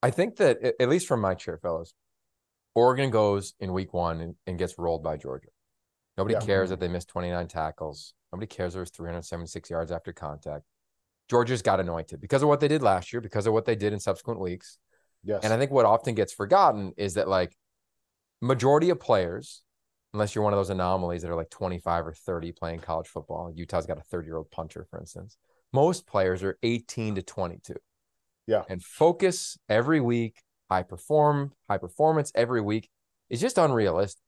I think that, at least from my chair, fellas, Oregon goes in week one and gets rolled by Georgia. Nobody Yeah. cares that they missed 29 tackles. Nobody cares there was 376 yards after contact. Georgia's got anointed because of what they did last year, because of what they did in subsequent weeks. And I Yes. think what often gets forgotten is that, like, majority of players, unless you're one of those anomalies that are like 25 or 30 playing college football, Utah's got a 30-year-old punter, for instance. Most players are 18 to 22 Yeah. and focus every week, high performance every week is just unrealistic.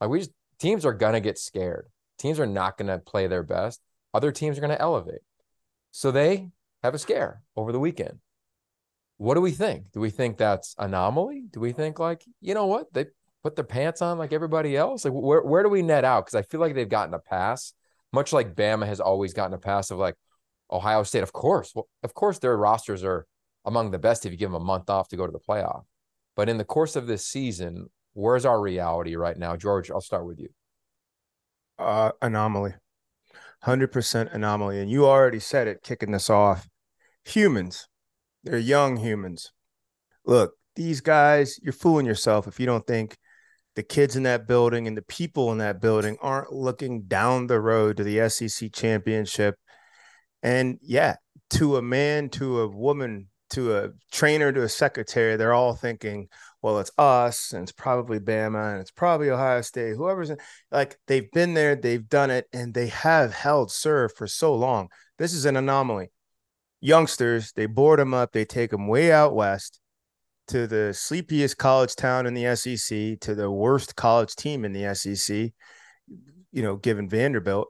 Like, teams are gonna get scared. Teams are not gonna play their best. Other teams are gonna elevate. So they have a scare over the weekend. What do we think? Do we think that's anomaly? Do we think, like, you know what? They put their pants on like everybody else? Like, where do we net out? Because I feel like they've gotten a pass, much like Bama has always gotten a pass of, like, Ohio State. Of course. Well, of course their rosters are among the best if you give them a month off to go to the playoff. But in the course of this season, where's our reality right now? George, I'll start with you. Anomaly. 100% anomaly. And you already said it, kicking this off. Humans. They're young humans. Look, these guys, you're fooling yourself if you don't think the kids in that building and the people in that building aren't looking down the road to the SEC championship. And yeah, to a man, to a woman, to a trainer, to a secretary, they're all thinking, well, it's us, and it's probably Bama, and it's probably Ohio State, whoever's in, like, they've been there, they've done it, and they have held serve for so long. This is an anomaly. Youngsters, they board them up, they take them way out west to the sleepiest college town in the SEC, to the worst college team in the SEC, given Vanderbilt.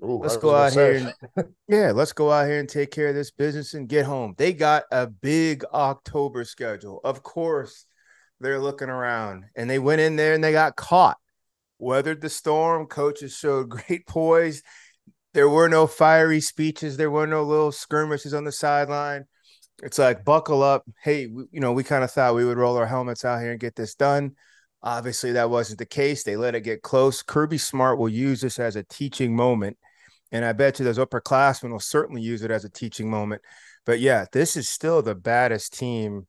Ooh, I Let's was go gonna out here say. and yeah, let's go out here and take care of this business and get home. They got a big October schedule. Of course, they're looking around and they went in there and they got caught. Weathered the storm. Coaches showed great poise. There were no fiery speeches. There were no little skirmishes on the sideline. It's like, buckle up. Hey, we kind of thought we would roll our helmets out here and get this done. Obviously, that wasn't the case. They let it get close. Kirby Smart will use this as a teaching moment. And I bet you those upperclassmen will certainly use it as a teaching moment. But yeah, this is still the baddest team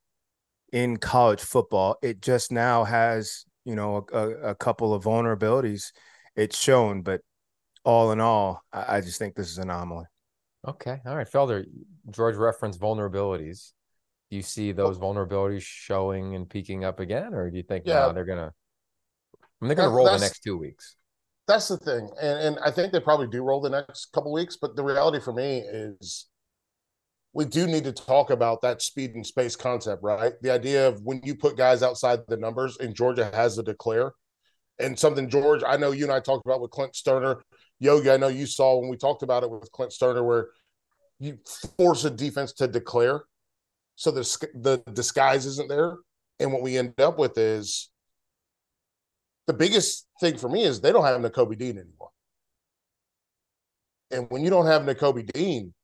in college football. It just now has, a couple of vulnerabilities it's shown. But all in all, I just think this is an anomaly. Okay. All right. Felder, George referenced vulnerabilities. Do you see those Well, vulnerabilities showing and peaking up again? Or do you think, yeah, nah, they're gonna roll the that's next 2 weeks? that's the thing, and I think they probably do roll the next couple weeks. But the reality for me is we do need to talk about that speed and space concept, right? The idea of when you put guys outside the numbers, and Georgia has to declare, and something, George, I know you and I talked about with Clint Sterner. Yogi, I know you saw when we talked about it with Clint Sterner, where you force a defense to declare so the disguise isn't there. And what we end up with is the biggest thing for me is they don't have Nakobe Dean anymore. And when you don't have Nakobe Dean,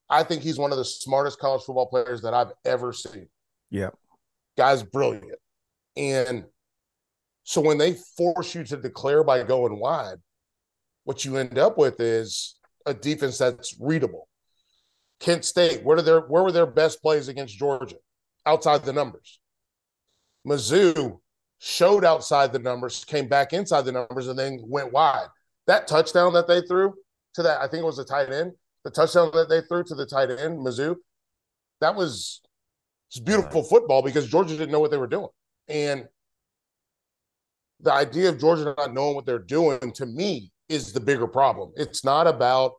I think he's one of the smartest college football players that I've ever seen. Yeah. Guy's brilliant. And so when they force you to declare by going wide, what you end up with is a defense that's readable. Kent State, where were their best plays against Georgia? Outside the numbers. Mizzou showed outside the numbers, came back inside the numbers, and then went wide. That touchdown that they threw to that, I think it was the tight end, the touchdown that they threw to the tight end, Mizzou, that was beautiful Nice. football because Georgia didn't know what they were doing. And the idea of Georgia not knowing what they're doing, to me, is the bigger problem. It's not about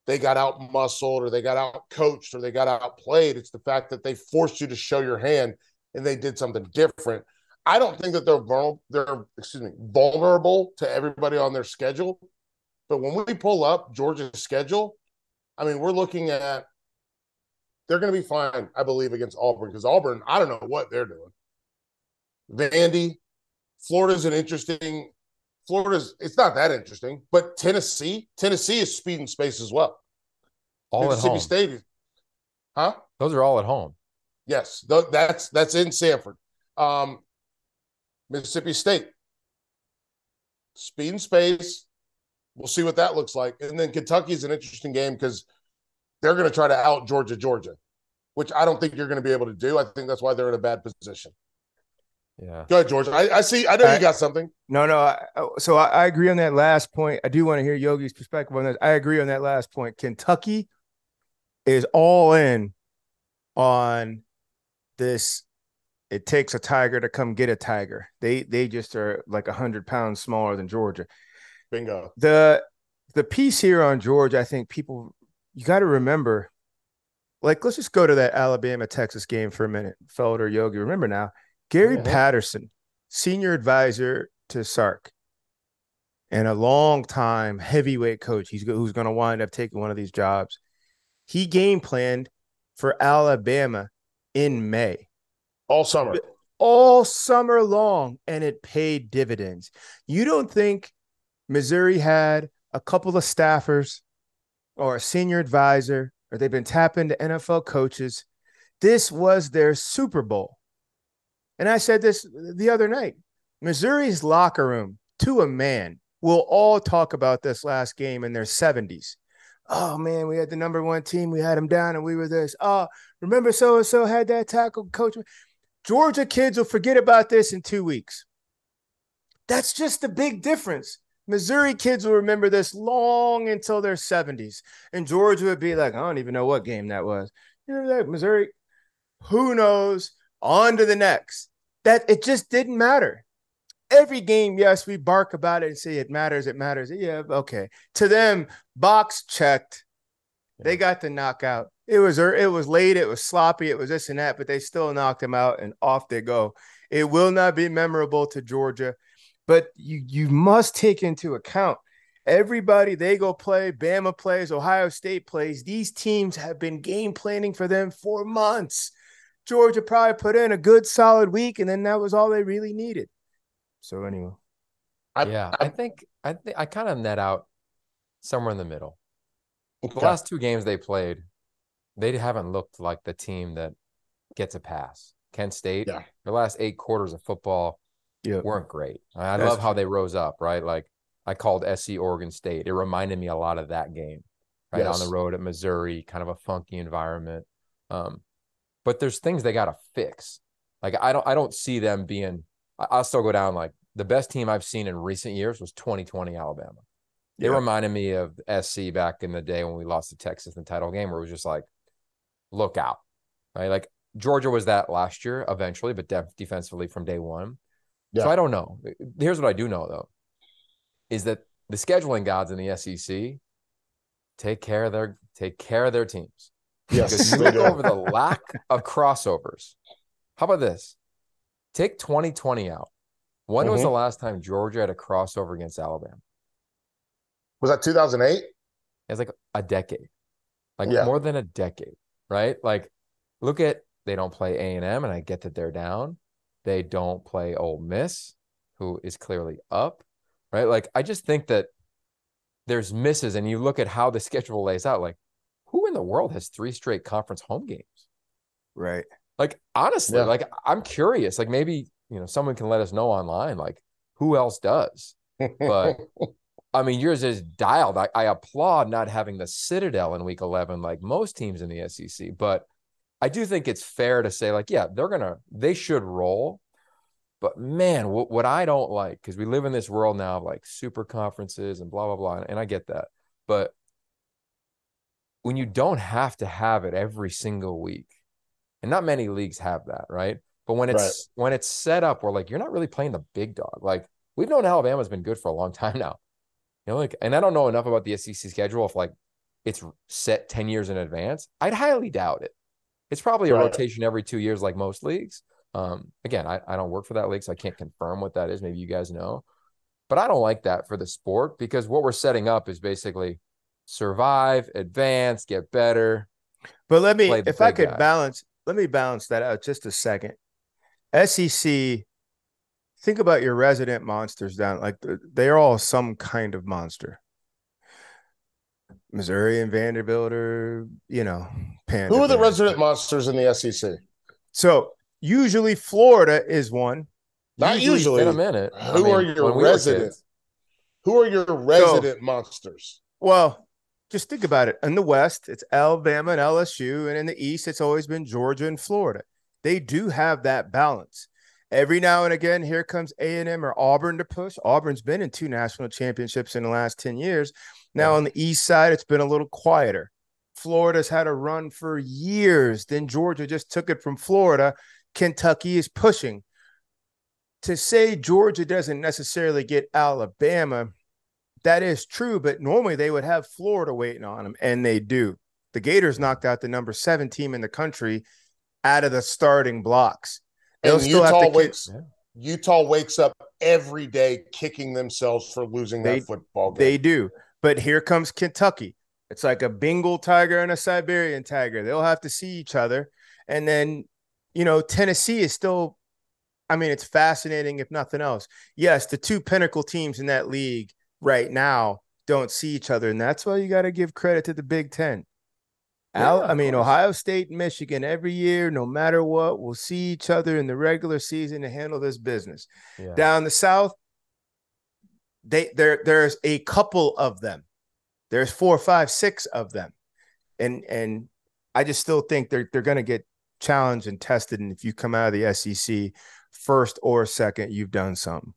they got out muscled or they got out coached or they got outplayed. It's the fact that they forced you to show your hand and they did something different. I don't think that vulnerable to everybody on their schedule. But when we pull up Georgia's schedule, I mean, we're looking at they're going to be fine, I believe, against Auburn because Auburn, I don't know what they're doing. Vandy, Florida's an interesting. It's not that interesting, but Tennessee is speed and space as well. All at Mississippi home. State, huh? Those are all at home. Yes, that's in Sanford. Um, Mississippi State, speed and space. We'll see what that looks like. And then Kentucky is an interesting game because they're going to try to out Georgia. which I don't think you're going to be able to do. I think that's why they're in a bad position. Yeah. Go ahead, George. I see. I know you got something. No. So I agree on that last point. I do want to hear Yogi's perspective on this. I agree on that last point. Kentucky is all in on this. It takes a tiger to come get a tiger. They just are like 100 pounds smaller than Georgia. Bingo. The piece here on Georgia, I think you got to remember, like, let's just go to that Alabama-Texas game for a minute. Felder, Yogi, remember now, Gary Patterson, senior advisor to Sark, and a long-time heavyweight coach who's going to wind up taking one of these jobs. He game planned for Alabama in May. All summer long, and it paid dividends. You don't think Missouri had a couple of staffers or a senior advisor, or they've been tapping to NFL coaches? This was their Super Bowl. And I said this the other night. Missouri's locker room, to a man, will all talk about this last game in their 70s. Oh, man, we had the number one team. We had them down, and we were this. Oh, remember so-and-so had that tackle coach? Georgia kids will forget about this in 2 weeks. That's just the big difference. Missouri kids will remember this long until their 70s. And Georgia would be like, I don't even know what game that was. You remember that? Missouri? Who knows? On to the next. That it just didn't matter. Every game, yes, we bark about it and say it matters. Yeah, okay. To them, box checked. They got the knockout. It was late. It was sloppy. It was this and that, but they still knocked them out, and off they go. It will not be memorable to Georgia, but you must take into account everybody. They go play. Bama plays. Ohio State plays. These teams have been game planning for them for months. Georgia probably put in a good solid week, and then that was all they really needed. So anyway, I think I kind of net out somewhere in the middle. The last two games they played, they haven't looked like the team that gets a pass. Kent State, the last 8 quarters of football weren't great. I love how they rose up, right? Like I called SC Oregon State. It reminded me a lot of that game, right? On the road at Missouri, kind of a funky environment. But there's things they got to fix. Like I don't see them being. I'll still go down like the best team I've seen in recent years was 2020 Alabama. It reminded me of SC back in the day when we lost to Texas in the title game, where it was just like, look out, right? Like Georgia was that last year eventually, but defensively from day one. Yeah. So I don't know. Here's what I do know, though, is that the scheduling gods in the SEC take care of their teams. Yes, because you look over the lack of crossovers. How about this? Take 2020 out. When was the last time Georgia had a crossover against Alabama? Was that 2008? It's like a decade, more than a decade, right? Like, look at, they don't play A&M, and I get that they're down. They don't play Ole Miss, who is clearly up, right? Like, I just think that there's misses, and you look at how the schedule lays out, like, who in the world has 3 straight conference home games? Right. Like, honestly, like, I'm curious. Like, maybe, someone can let us know online, like, who else does? But I mean, yours is dialed. I applaud not having the Citadel in week 11 like most teams in the SEC, but I do think it's fair to say, like, yeah, they should roll. But man, what I don't like, because we live in this world now of like super conferences and blah, blah, blah. And I get that. But when you don't have to have it every single week, and not many leagues have that, right? But when it's set up where like you're not really playing the big dog, like we've known Alabama's been good for a long time now. And I don't know enough about the SEC schedule if like it's set 10 years in advance. I'd highly doubt it. It's probably a rotation every 2 years like most leagues. Again, I don't work for that league, so I can't confirm what that is. Maybe you guys know. But I don't like that for the sport, because what we're setting up is basically survive, advance, get better. But let me balance that out just a second. SEC, think about your resident monsters down. Like they're all some kind of monster. Missouri and Vanderbilt are, panda. Who are the resident monsters in the SEC? So usually Florida is one. Not usually. In a minute. Who are your resident monsters? Well, just think about it. In the West, it's Alabama and LSU, and in the East, it's always been Georgia and Florida. They do have that balance. Every now and again, here comes A&M or Auburn to push. Auburn's been in 2 national championships in the last 10 years. Now on the East side, it's been a little quieter. Florida's had a run for years. Then Georgia just took it from Florida. Kentucky is pushing. To say Georgia doesn't necessarily get Alabama, that is true, but normally they would have Florida waiting on them, and they do. The Gators knocked out the number 7 team in the country out of the starting blocks. And Utah wakes up every day kicking themselves for losing that football game. They do. But here comes Kentucky. It's like a Bengal tiger and a Siberian tiger. They'll have to see each other. And then, Tennessee is still, it's fascinating if nothing else. Yes, the 2 pinnacle teams in that league right now don't see each other. And that's why you got to give credit to the Big Ten. Ohio State and Michigan every year, no matter what, will see each other in the regular season to handle this business. Yeah. Down the South, there's a couple of them. There's 4, 5, 6 of them. And I just still think they're going to get challenged and tested. And if you come out of the SEC first or second, you've done something.